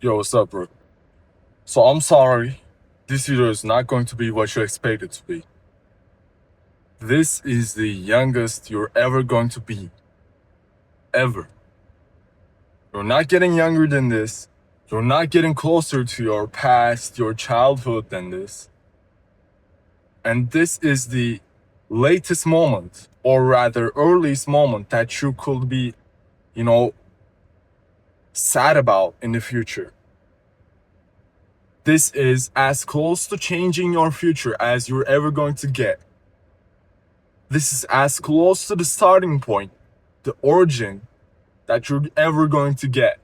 Yo, what's up, bro? So I'm sorry, this video is not going to be what you expect it to be. This is the youngest you're ever going to be. Ever. You're not getting younger than this. You're not getting closer to your past, your childhood than this. And this is the latest moment, or rather earliest moment that you could be, sad about in the future. This is as close to changing your future as you're ever going to get. This is as close to the starting point, the origin, that you're ever going to get.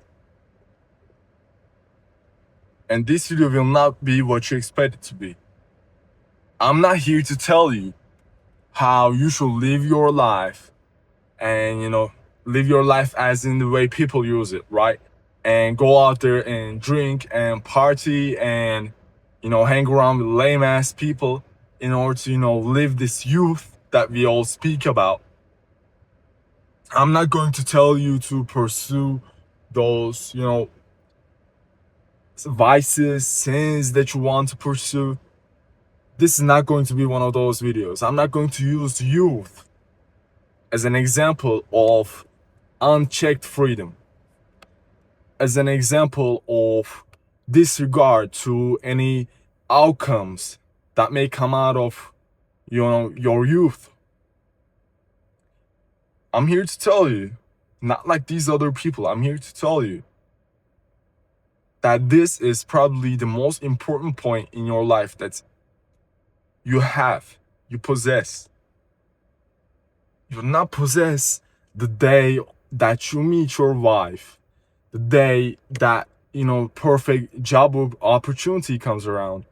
And this video will not be what you expect it to be. I'm not here to tell you how you should live your life and, live your life as in the way people use it, right? And go out there and drink and party and, hang around with lame ass people in order to, live this youth that we all speak about. I'm not going to tell you to pursue those, vices, sins that you want to pursue. This is not going to be one of those videos. I'm not going to use youth as an example of unchecked freedom, as an example of disregard to any outcomes that may come out of, your youth. I'm here to tell you, not like these other people, I'm here to tell you that this is probably the most important point in your life that you possess. You not possess the day that you meet your wife, the day that, perfect job opportunity comes around.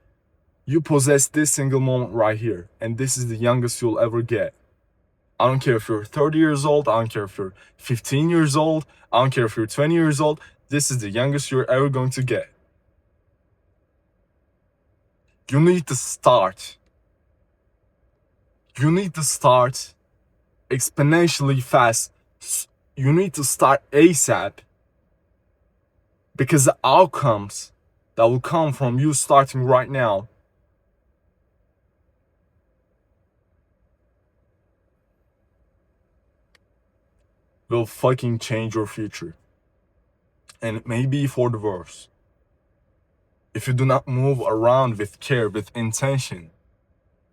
You possess this single moment right here, and this is the youngest you'll ever get. I don't care if you're 30 years old, I don't care if you're 15 years old, I don't care if you're 20 years old, this is the youngest you're ever going to get. You need to start. You need to start exponentially fast. You need to start ASAP, because the outcomes that will come from you starting right now will fucking change your future. And it may be for the worse. If you do not move around with care, with intention,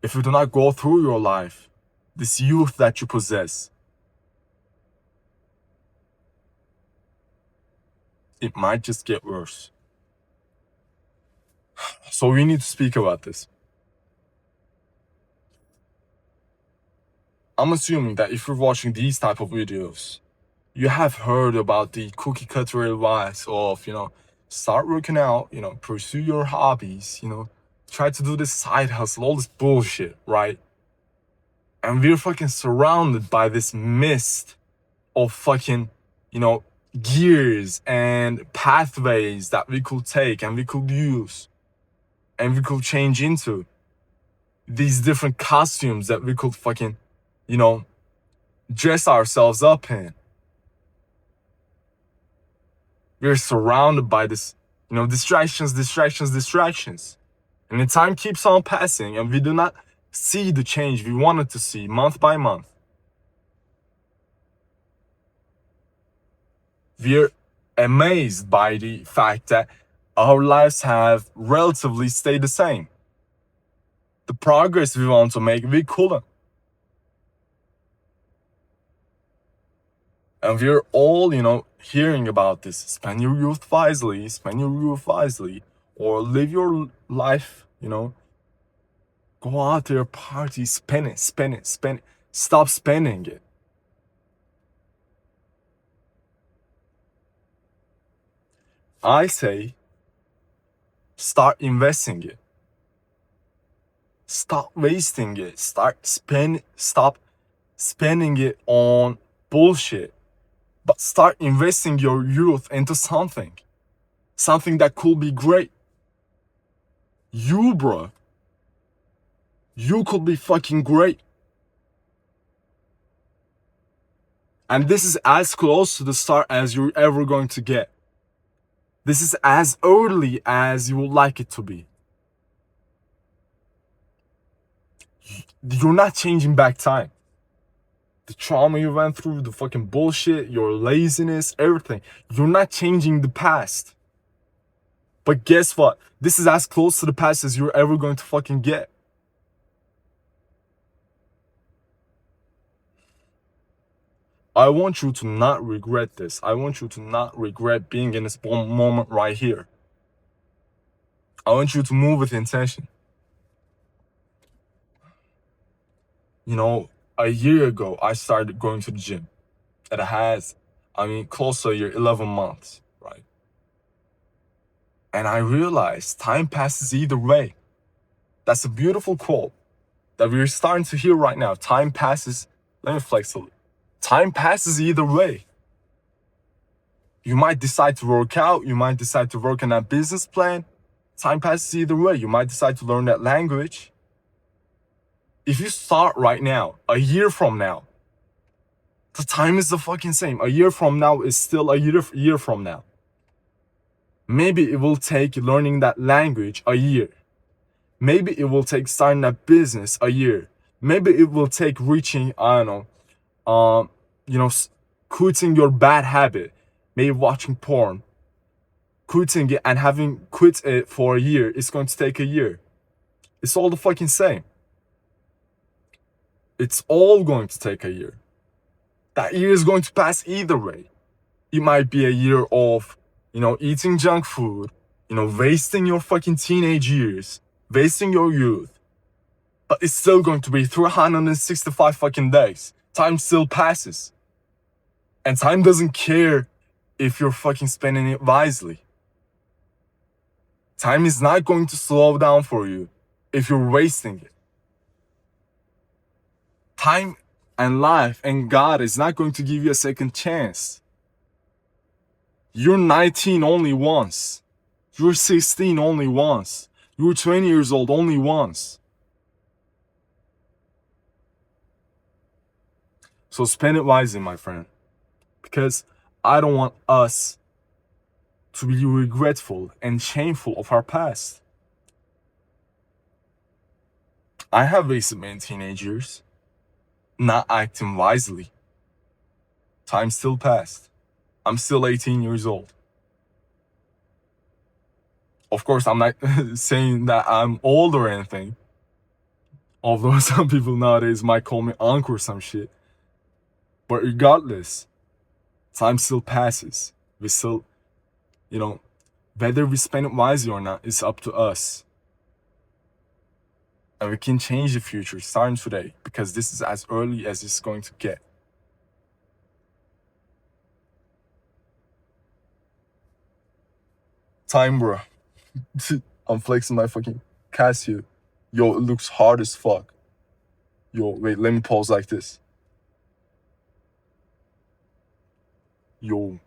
if you do not go through your life, this youth that you possess, it might just get worse. So we need to speak about this. I'm assuming that if you're watching these type of videos, you have heard about the cookie cutter advice of, start working out, pursue your hobbies, try to do this side hustle, all this bullshit, right? And we're fucking surrounded by this mist of fucking, gears and pathways that we could take and we could use and we could change into. These different costumes that we could fucking, dress ourselves up in. We're surrounded by this, distractions. And the time keeps on passing and we do not see the change we wanted to see month by month. We're amazed by the fact that our lives have relatively stayed the same. The progress we want to make, we couldn't. And we're all, hearing about this. Spend your youth wisely, or live your life, go out there, party, spend it. Stop spending it. I say, start investing it. Stop wasting it. Stop spending it on bullshit. But start investing your youth into something that could be great. You, bro. You could be fucking great. And this is as close to the start as you're ever going to get. This is as early as you would like it to be. You're not changing back time. The trauma you went through, the fucking bullshit, your laziness, everything. You're not changing the past. But guess what? This is as close to the past as you're ever going to fucking get. I want you to not regret this. I want you to not regret being in this moment right here. I want you to move with intention. You know, a year ago, I started going to the gym. It has, close to a year, 11 months, right? And I realized time passes either way. That's a beautiful quote that we're starting to hear right now. Time passes, let me flex a little. Time passes either way. You might decide to work out. You might decide to work on that business plan. Time passes either way. You might decide to learn that language. If you start right now, a year from now, the time is the fucking same. A year from now is still a year from now. Maybe it will take learning that language a year. Maybe it will take starting that business a year. Maybe it will take reaching, quitting your bad habit. Maybe watching porn. Quitting it and having quit it for a year. It's going to take a year. It's all the fucking same. It's all going to take a year. That year is going to pass either way. It might be a year of, eating junk food, wasting your fucking teenage years, wasting your youth. But it's still going to be 365 fucking days. Time still passes. And time doesn't care if you're fucking spending it wisely. Time is not going to slow down for you if you're wasting it. Time and life and God is not going to give you a second chance. You're 19 only once. You're 16 only once. You're 20 years old only once. So spend it wisely, my friend. Because I don't want us to be regretful and shameful of our past. I have wasted many teenage years not acting wisely. Time still passed. I'm still 18 years old. Of course, I'm not saying that I'm old or anything. Although some people nowadays might call me uncle or some shit. But regardless, time still passes. We still, whether we spend it wisely or not, it's up to us. And we can change the future starting today, because this is as early as it's going to get. Time, bro. I'm flexing my fucking Casio. Yo, it looks hard as fuck. Yo, wait, let me pause like this. Yo,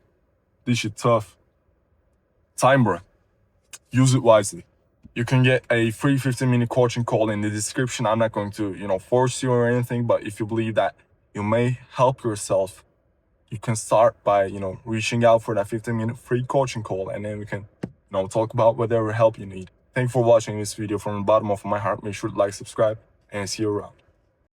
this shit tough. Time, bro. Use it wisely. You can get a free 15-minute coaching call in the description. I'm not going to, force you or anything, but if you believe that you may help yourself, you can start by, reaching out for that 15-minute free coaching call, and then we can, talk about whatever help you need. Thank you for watching this video from the bottom of my heart. Make sure to like, subscribe, and see you around.